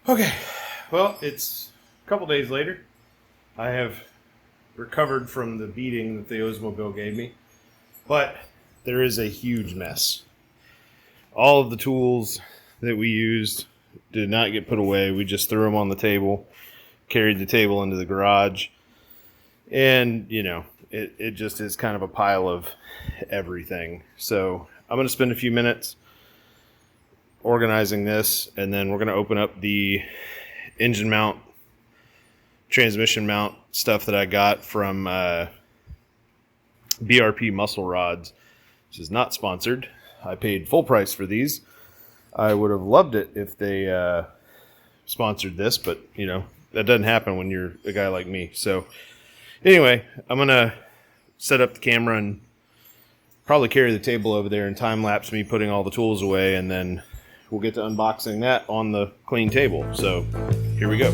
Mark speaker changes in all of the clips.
Speaker 1: Okay, well, it's a couple days later. I have recovered from the beating that the Oldsmobile gave me, but there is a huge mess. All of the tools that we used did not get put away. We just threw them on the table, carried the table into the garage, and, it just is kind of a pile of everything. So I'm going to spend a few minutes organizing this, and then we're going to open up the engine mount, transmission mount stuff that I got from BRP Muscle rods, which is not sponsored. I paid full price for these. I would have loved it if they sponsored this, but that doesn't happen when you're a guy like me. So anyway, I'm gonna set up the camera and probably carry the table over there and time lapse me putting all the tools away, and then we'll get to unboxing that on the clean table. So here we go.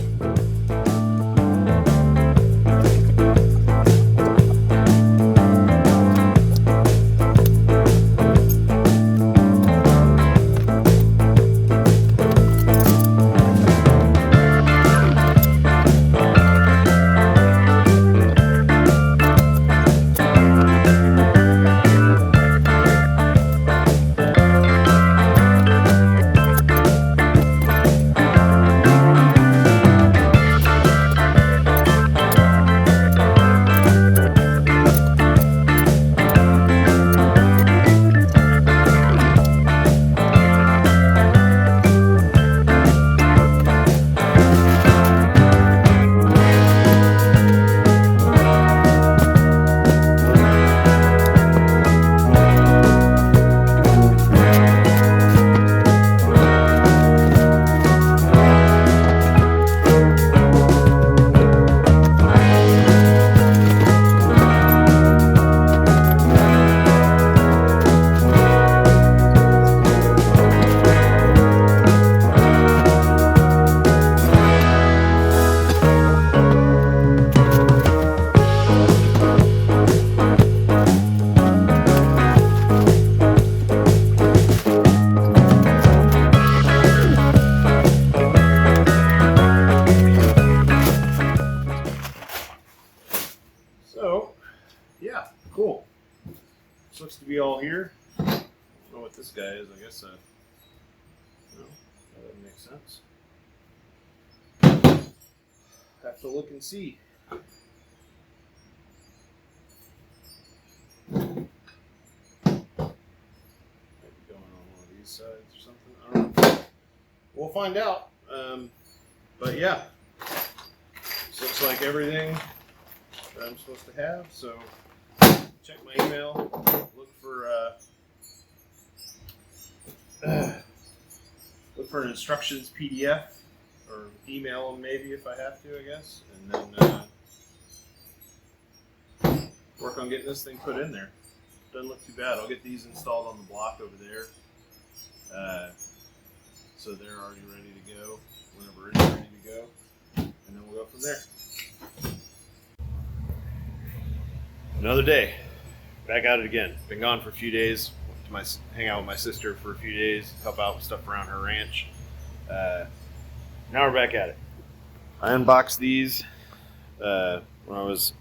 Speaker 1: Yeah, cool. This looks to be all here. I don't know what this guy is. I guess, no, that doesn't make sense. Have to look and see. Maybe going on one of these sides or something. I don't know. We'll find out. But yeah, this looks like everything that I'm supposed to have. So check my email, look for an instructions PDF, or email them maybe if I have to, I guess, and then work on getting this thing put in there. Doesn't look too bad. I'll get these installed on the block over there, so they're already ready to go whenever it's ready to go, and then we'll go from there. Another day. Back at it again. Been gone for a few days. Went to hang out with my sister for a few days, help out with stuff around her ranch. Now we're back at it. I unboxed these when I was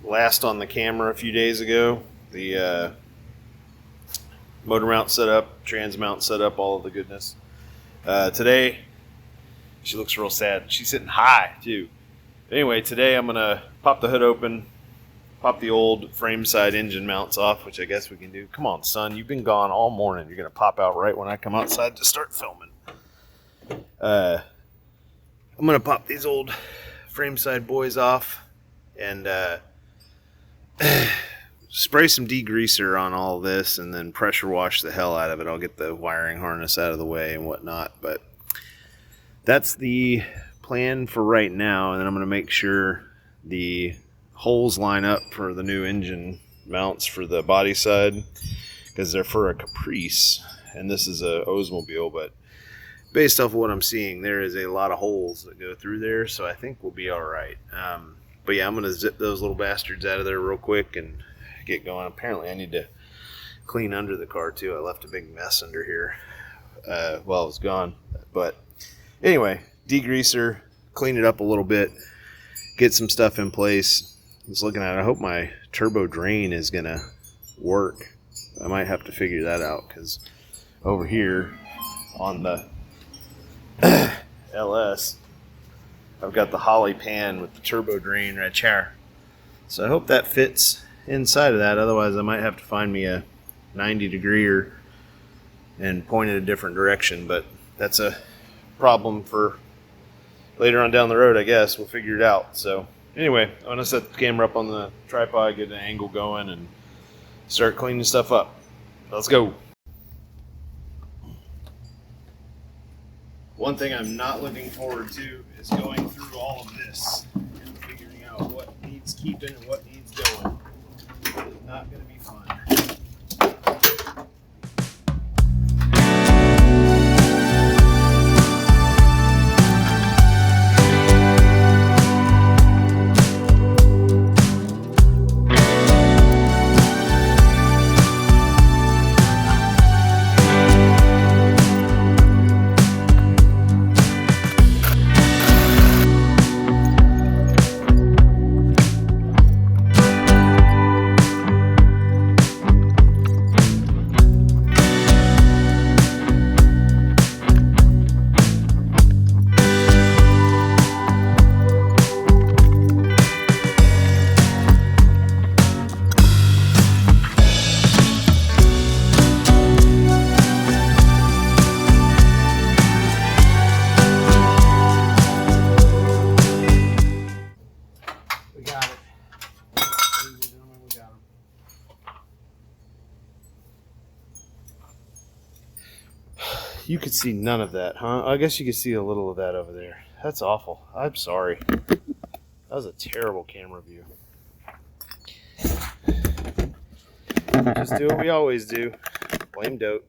Speaker 1: last on the camera a few days ago. The motor mount set up, trans mount set up, all of the goodness. Today, she looks real sad. She's sitting high too. Anyway, today I'm gonna pop the hood open, pop the old frame side engine mounts off, which I guess we can do. Come on, son. You've been gone all morning. You're going to pop out right when I come outside to start filming. I'm going to pop these old frame side boys off and spray some degreaser on all this and then pressure wash the hell out of it. I'll get the wiring harness out of the way and whatnot. But that's the plan for right now. And then I'm going to make sure the holes line up for the new engine mounts for the body side, because they're for a Caprice and this is a Oldsmobile, but based off of what I'm seeing, there is a lot of holes that go through there, so I think we'll be all right. But yeah, I'm gonna zip those little bastards out of there real quick and get going. Apparently I need to clean under the car too. I left a big mess under here while I was gone. But Anyway, degreaser, clean it up a little bit, get some stuff in place. I was looking at it. I hope my turbo drain is going to work. I might have to figure that out because over here on the LS, I've got the Holly pan with the turbo drain right here. So I hope that fits inside of that. Otherwise, I might have to find me a 90-degreer and point it a different direction. But that's a problem for later on down the road, I guess. We'll figure it out. So anyway, I'm going to set the camera up on the tripod, get an angle going, and start cleaning stuff up. Let's go. One thing I'm not looking forward to is going through all of this and figuring out what needs keeping and what needs going. It's not going to be fun. You could see none of that, huh? I guess you could see a little of that over there. That's awful. I'm sorry. That was a terrible camera view. Just do what we always do. Blame dope.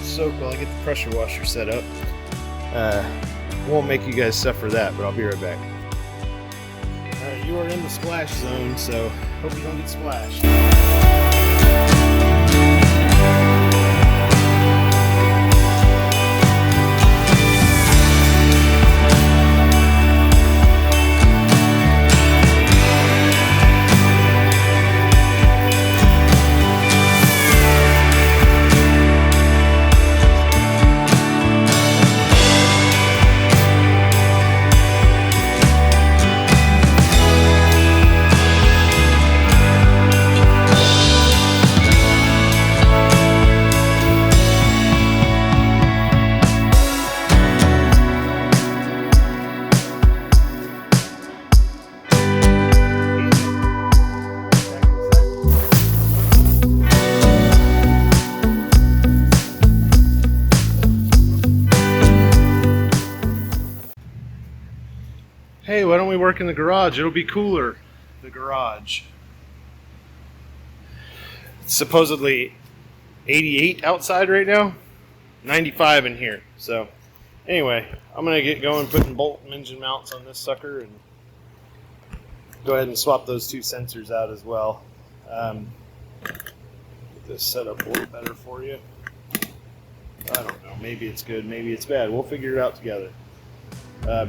Speaker 1: Soak while I get the pressure washer set up. Won't make you guys suffer that, but I'll be right back. Alright, you are in the splash zone, so hope you don't get splashed. Hey, why don't we work in the garage? It'll be cooler. The garage. It's supposedly 88 outside right now. 95 in here. So, anyway, I'm going to get going putting bolt and engine mounts on this sucker and go ahead and swap those two sensors out as well. Get this set up a little better for you. I don't know. Maybe it's good. Maybe it's bad. We'll figure it out together.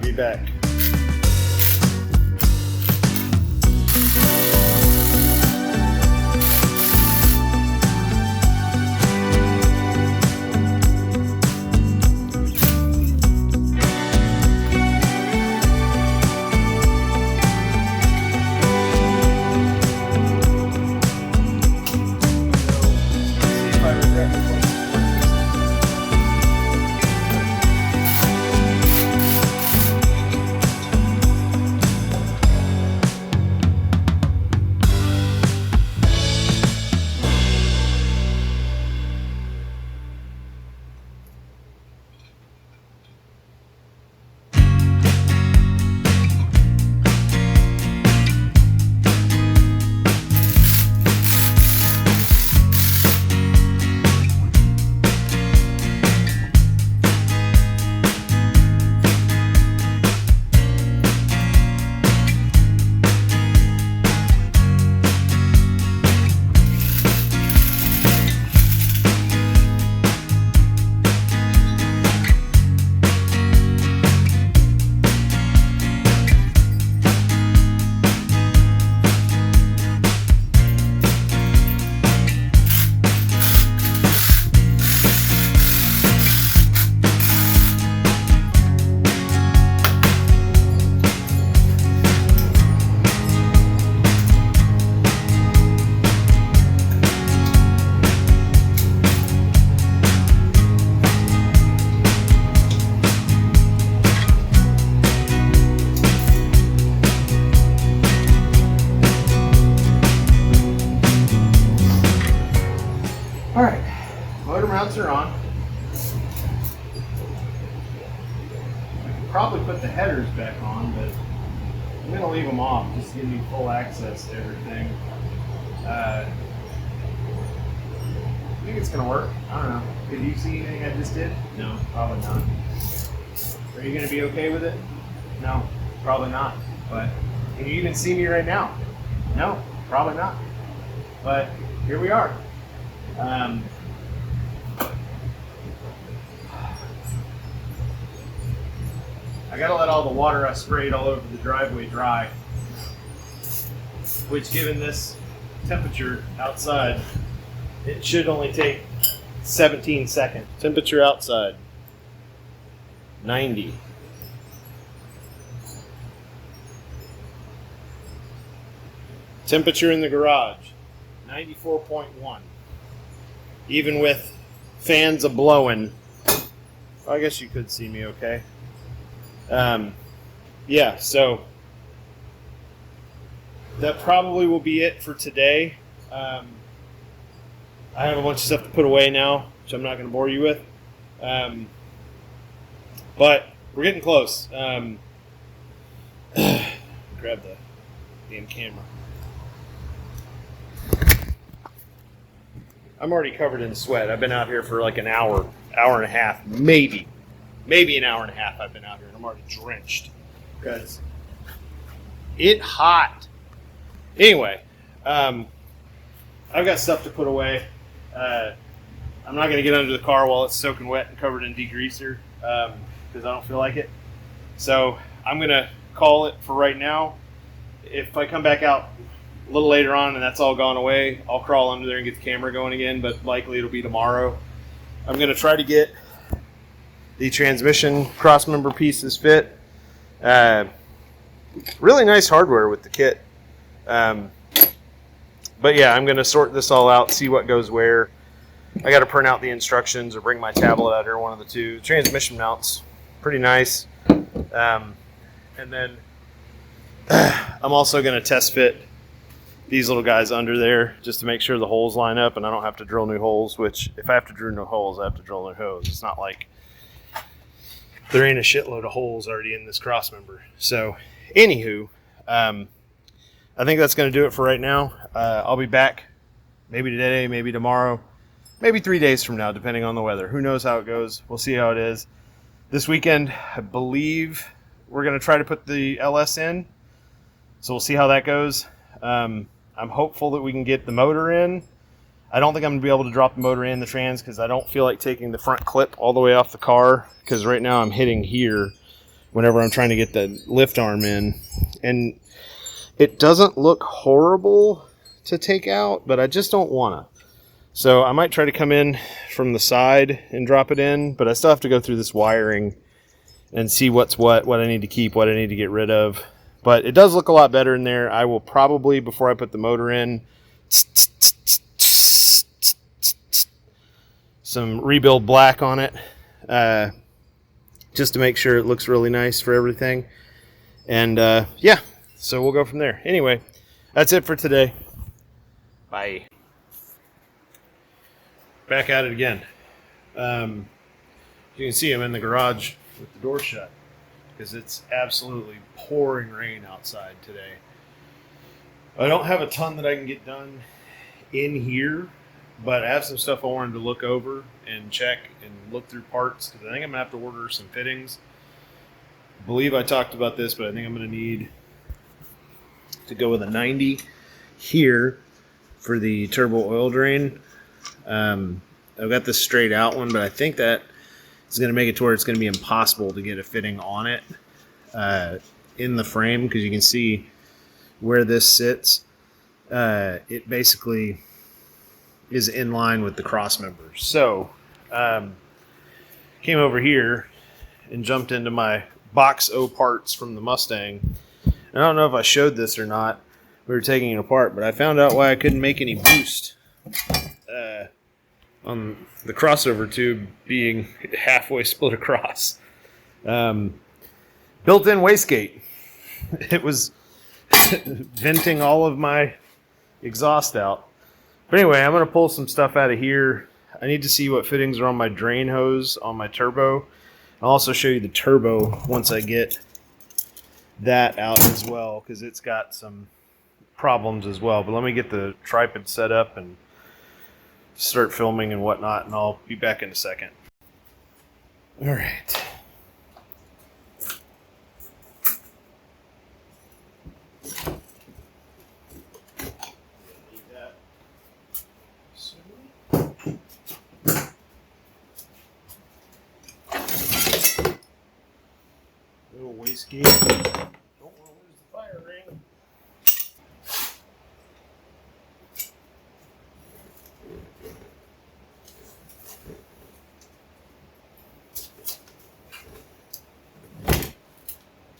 Speaker 1: Be back. are on. I could probably put the headers back on, but I'm going to leave them off just to give me full access to everything. I think it's going to work. I don't know. Did you see anything I just did? No, probably not. Are you going to be okay with it? No, probably not. But can you even see me right now? No, probably not. But here we are. I gotta let all the water I sprayed all over the driveway dry, which, given this temperature outside, it should only take 17 seconds. Temperature outside, 90. Temperature in the garage, 94.1. Even with fans a-blowing, I guess you could see me okay. Yeah, so that probably will be it for today. I have a bunch of stuff to put away now, which I'm not going to bore you with. But we're getting close. Grab the damn camera. I'm already covered in sweat. I've been out here for like an hour and a half, maybe an hour and a half. I've been out here, and I'm already drenched because it's hot. Anyway, I've got stuff to put away. I'm not going to get under the car while it's soaking wet and covered in degreaser because I don't feel like it. So I'm going to call it for right now. If I come back out a little later on and that's all gone away, I'll crawl under there and get the camera going again, but likely it'll be tomorrow. I'm going to try to get the transmission crossmember pieces fit. Really nice hardware with the kit. But yeah, I'm going to sort this all out, see what goes where. I got to print out the instructions or bring my tablet out here, one of the two. The transmission mount's pretty nice. And then I'm also going to test fit these little guys under there just to make sure the holes line up and I don't have to drill new holes, which if I have to drill new holes, I have to drill new holes. It's not like there ain't a shitload of holes already in this crossmember. So anywho, I think that's going to do it for right now. I'll be back maybe today, maybe tomorrow, maybe 3 days from now, depending on the weather. Who knows how it goes? We'll see how it is. This weekend, I believe we're going to try to put the LS in. So we'll see how that goes. I'm hopeful that we can get the motor in. I don't think I'm going to be able to drop the motor in the trans because I don't feel like taking the front clip all the way off the car because right now I'm hitting here whenever I'm trying to get the lift arm in. And it doesn't look horrible to take out, but I just don't want to. So I might try to come in from the side and drop it in, but I still have to go through this wiring and see what's what I need to keep, what I need to get rid of. But it does look a lot better in there. I will probably, before I put the motor in, some rebuild black on it, just to make sure it looks really nice for everything. And yeah, so we'll go from there. Anyway, that's it for today. Bye. Back at it again. You can see I'm in the garage with the door shut because it's absolutely pouring rain outside today. I don't have a ton that I can get done in here, but I have some stuff I wanted to look over and check and look through parts because I think I'm going to have to order some fittings. I believe I talked about this, but I think I'm going to need to go with a 90 here for the turbo oil drain. I've got this straight out one, but I think that is going to make it to where it's going to be impossible to get a fitting on it in the frame because you can see where this sits. It basically is in line with the cross members. So came over here and jumped into my box O parts from the Mustang. I don't know if I showed this or not. We were taking it apart, but I found out why I couldn't make any boost on the crossover tube being halfway split across. Built-in wastegate. It was venting all of my exhaust out. But anyway, I'm going to pull some stuff out of here. I need to see what fittings are on my drain hose on my turbo. I'll also show you the turbo once I get that out as well, because it's got some problems as well. But let me get the tripod set up and start filming and whatnot, and I'll be back in a second. All right. Little wastegate. Don't want to lose the fire ring.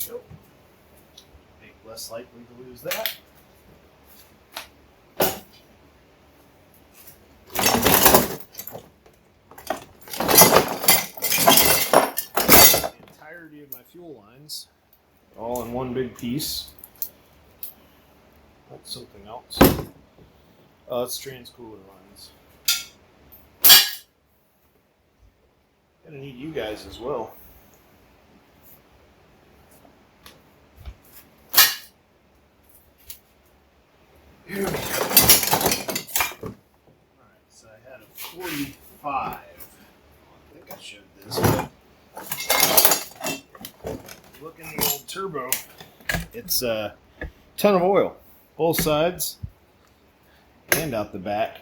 Speaker 1: Nope. Make less likely to lose that. Of my fuel lines all in one big piece. That's something else. Oh, it's transcooler lines. Gonna need you guys as well. Here we go. Alright, so I had a 45. I think I showed this, but look in the old turbo. It's a ton of oil, both sides and out the back.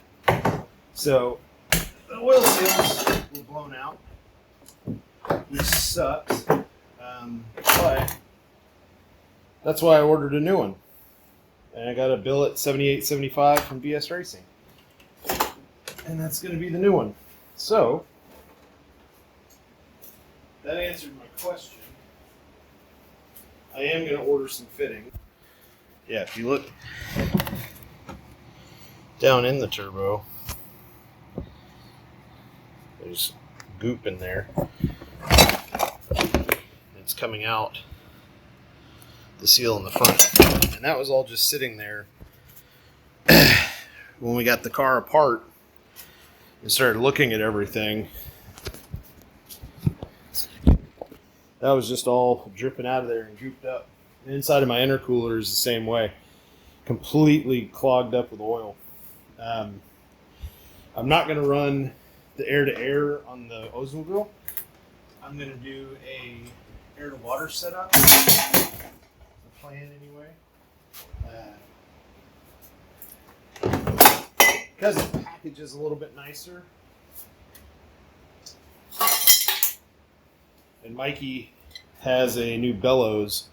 Speaker 1: So the oil seals were blown out, which sucks. But that's why I ordered a new one, and I got a bill at $78.75 from BS Racing, and that's going to be the new one. So that answered my question. I am going to order some fitting. Yeah, if you look down in the turbo, there's goop in there. It's coming out the seal in the front. And that was all just sitting there when we got the car apart and started looking at everything. That was just all dripping out of there and gooped up. The inside of my intercooler is the same way. Completely clogged up with oil. I'm not going to run the air-to-air on the Oldsmobile. I'm going to do a air-to-water setup. The plan anyway. Because the package is a little bit nicer. And Mikey has a new bellows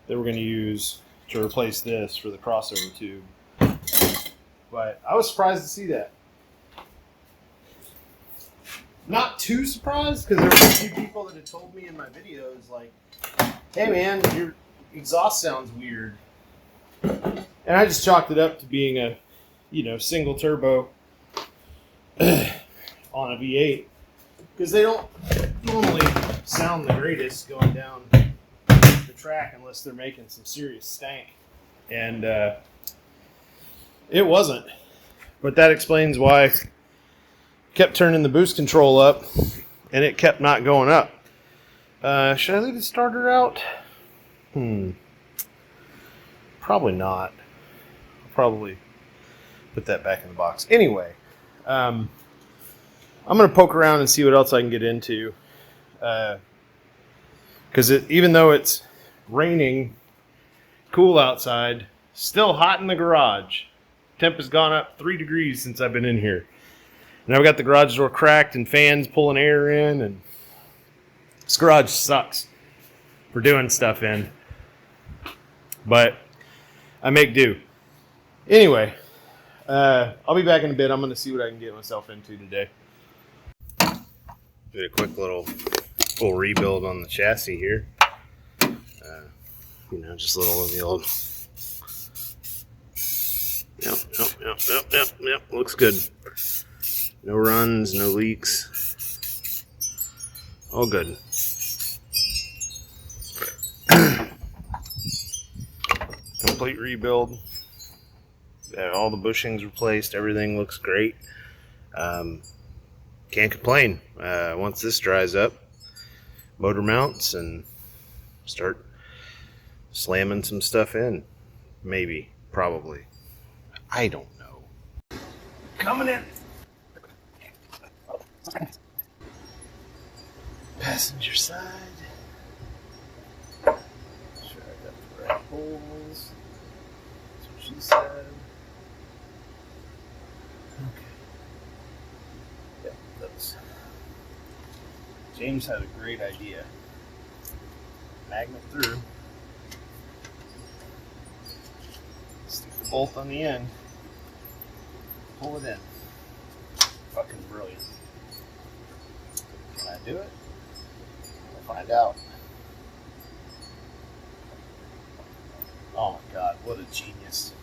Speaker 1: that we're going to use to replace this for the crossover tube. But I was surprised to see that. Not too surprised, because there were a few people that had told me in my videos, like, hey man, your exhaust sounds weird. And I just chalked it up to being a, single turbo on a V8. Because they don't normally sound the greatest going down the track unless they're making some serious stank. And it wasn't. But that explains why I kept turning the boost control up and it kept not going up. Should I leave the starter out? Probably not. I'll probably put that back in the box. Anyway, I'm going to poke around and see what else I can get into. Because even though it's raining, cool outside, still hot in the garage. Temp has gone up 3 degrees since I've been in here. And I've got the garage door cracked and fans pulling air in. And this garage sucks for doing stuff in. But I make do. Anyway, I'll be back in a bit. I'm going to see what I can get myself into today. Did a quick little full rebuild on the chassis here. Just a little of the old. Yep. Looks good. No runs, no leaks. All good. Complete rebuild. All the bushings replaced. Everything looks great. can't complain. Once this dries up, motor mounts and start slamming some stuff in. Maybe, probably. I don't know. Coming in. Passenger side. Make sure I got the right holes. That's what she said. Okay. Yeah, those. James had a great idea. Magnet through. Stick the bolt on the end. Pull it in. Fucking brilliant. Can I do it? We'll find out. Oh my god, what a genius.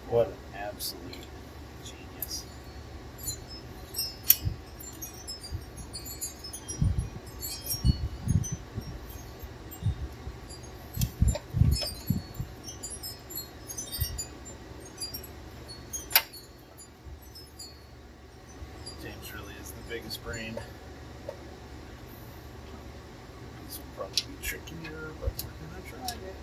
Speaker 1: What an absolute genius. James really is the biggest brain. This will probably be trickier, but we're gonna try it.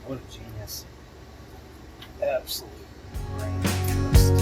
Speaker 1: What a genius. Absolute brain trust.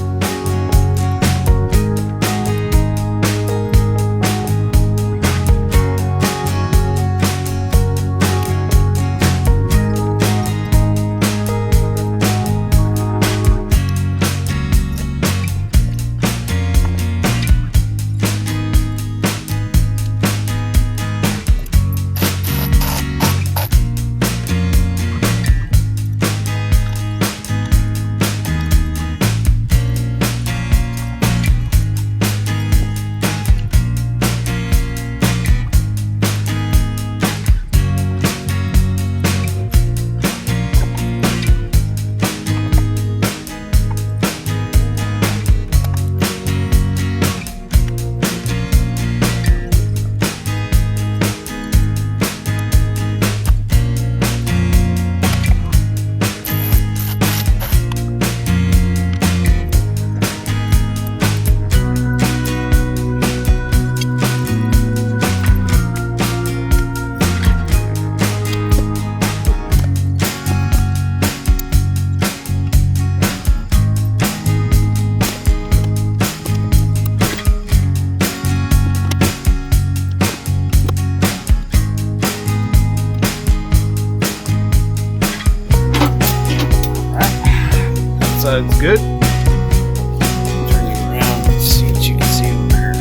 Speaker 1: Side's good. Turn you around and see what you can see over here.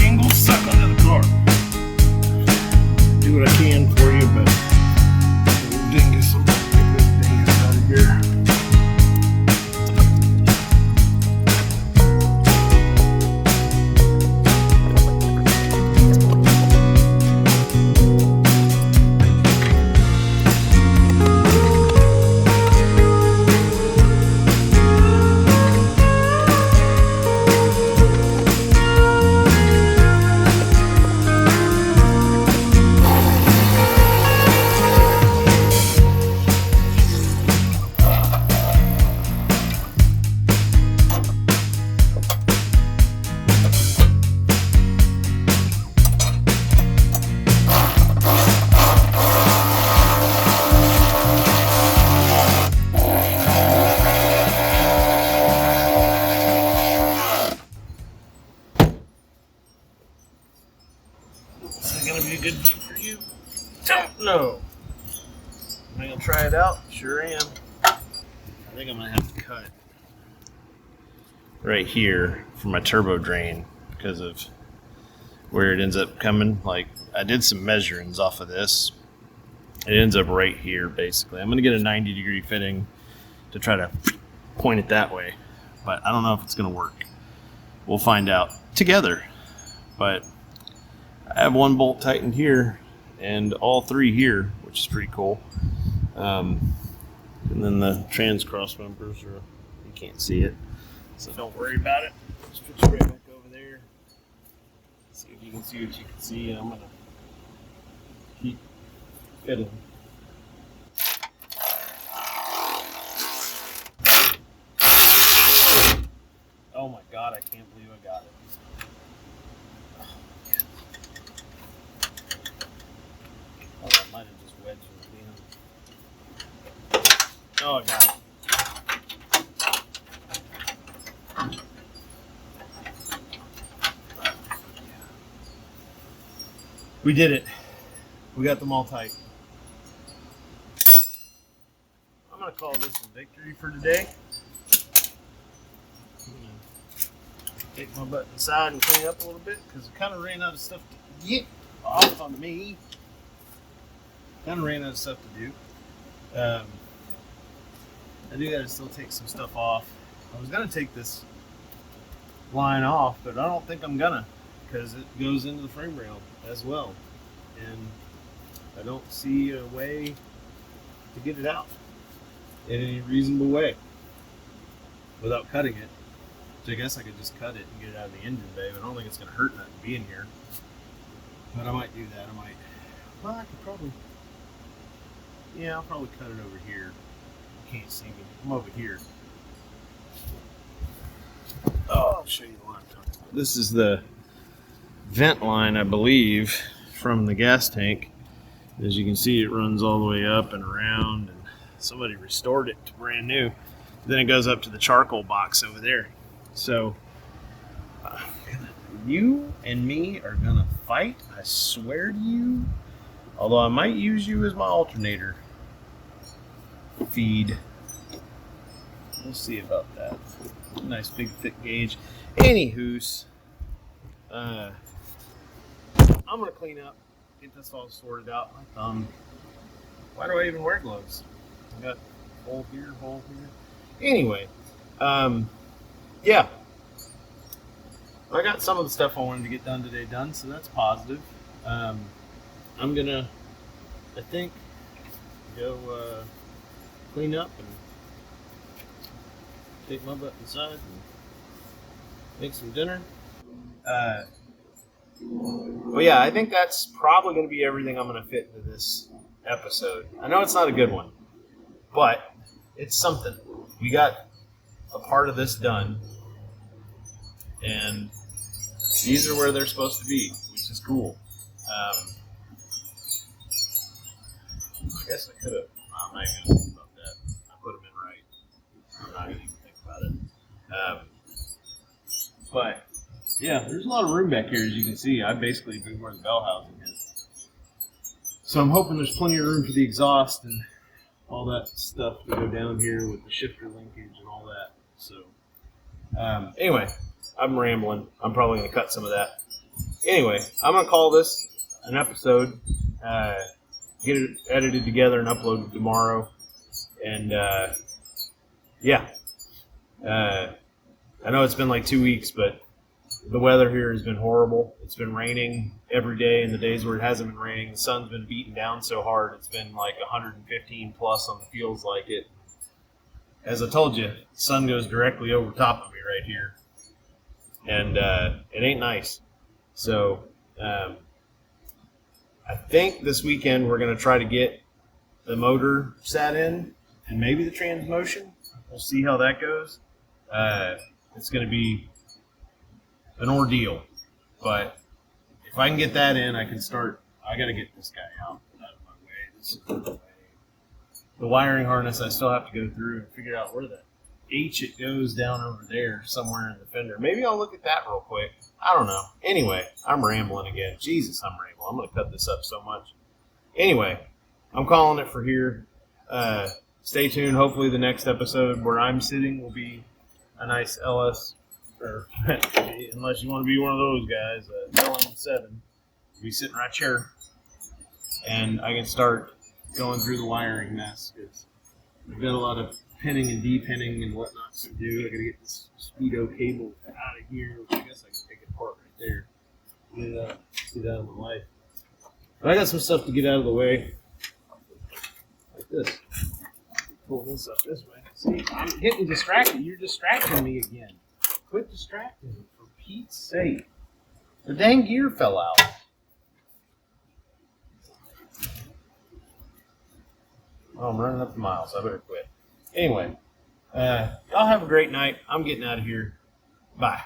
Speaker 1: Angle suck under the car. Do what I can for you, but dingus will get this dingus out of here. Is that going to be a good view for you? Don't know. Am I going to try it out? Sure am. I think I'm gonna have to cut right here for my turbo drain because of where it ends up coming. Like, I did some measurings off of this. It ends up right here, basically. I'm gonna get a 90-degree fitting to try to point it that way, but I don't know if it's gonna work. We'll find out together. But I have one bolt tightened here and all three here, which is pretty cool. And then the trans cross members are, you can't see it, so don't worry about it. Just put you right back over there. See if you can see what you can see. I'm gonna keep fiddling. Oh my God, I can't believe I got it. Oh, I might have just wedged it. Oh, I got it. We did it. We got them all tight. I'm going to call this a victory for today. I'm going to take my butt inside and clean up a little bit because I kind of ran out of stuff to get off on me. Kind of ran out of stuff to do. I do gotta still take some stuff off. I was gonna take this line off, but I don't think I'm gonna, because it goes into the frame rail as well, and I don't see a way to get it out in any reasonable way without cutting it. So I guess I could just cut it and get it out of the engine bay, but I don't think it's gonna hurt nothing being here. But I might do that. Well, I could probably. Yeah, I'll probably cut it over here. You can't see me. I'm over here. Oh, I'll show you the line I'm talking about. This is the vent line, I believe, from the gas tank. As you can see, it runs all the way up and around, and somebody restored it to brand new. Then it goes up to the charcoal box over there. So, you and me are gonna fight, I swear to you. Although I might use you as my alternator feed. We'll see about that. Nice big thick gauge. Anywho's, I'm gonna clean up, get this all sorted out. My thumb. Why do I even wear gloves? I got hole here, hole here. Anyway, yeah. I got some of the stuff I wanted to get done today done, so that's positive. I'm gonna, I think, go clean up and take my butt inside and make some dinner. Well, yeah, I think that's probably going to be everything I'm going to fit into this episode. I know it's not a good one, but it's something. We got a part of this done, and these are where they're supposed to be, which is cool. I guess I could have. I'm not even going to think about that. I put them in right. I'm not going to even think about it. But, yeah, there's a lot of room back here, as you can see. I basically moved where the bell housing is. So I'm hoping there's plenty of room for the exhaust and all that stuff to go down here with the shifter linkage and all that. So, anyway, I'm rambling. I'm probably going to cut some of that. Anyway, I'm going to call this an episode. Get it edited together and uploaded tomorrow. And, yeah. I know it's been like 2 weeks, but the weather here has been horrible. It's been raining every day, and the days where it hasn't been raining, the sun's been beating down so hard, it's been like 115 plus on the feels like it. As I told you, the sun goes directly over top of me right here. And it ain't nice. So, I think this weekend we're going to try to get the motor sat in and maybe the transmission. We'll see how that goes. It's going to be an ordeal. But if I can get that in, I can start. I got to get this guy out of my way. This is the way. The wiring harness I still have to go through and figure out where the H it goes down over there somewhere in the fender. Maybe I'll look at that real quick. I don't know. Anyway, I'm rambling again. Jesus, I'm rambling. I'm going to cut this up so much. Anyway, I'm calling it for here. stay tuned. Hopefully the next episode where I'm sitting will be a nice LS, or unless you want to be one of those guys, LM7. Be sitting right here, and I can start going through the wiring mess because I've got a lot of pinning and depinning and whatnot to do. I got to get this speedo cable out of here, which I guess I can take it apart right there. Get out of my life. But I got some stuff to get out of the way, like this. Pull this up this way. See, I'm getting distracted. You're distracting me again. Quit distracting me, for Pete's sake. The dang gear fell out. Oh, I'm running up the miles. I better quit. Anyway, y'all have a great night. I'm getting out of here. Bye.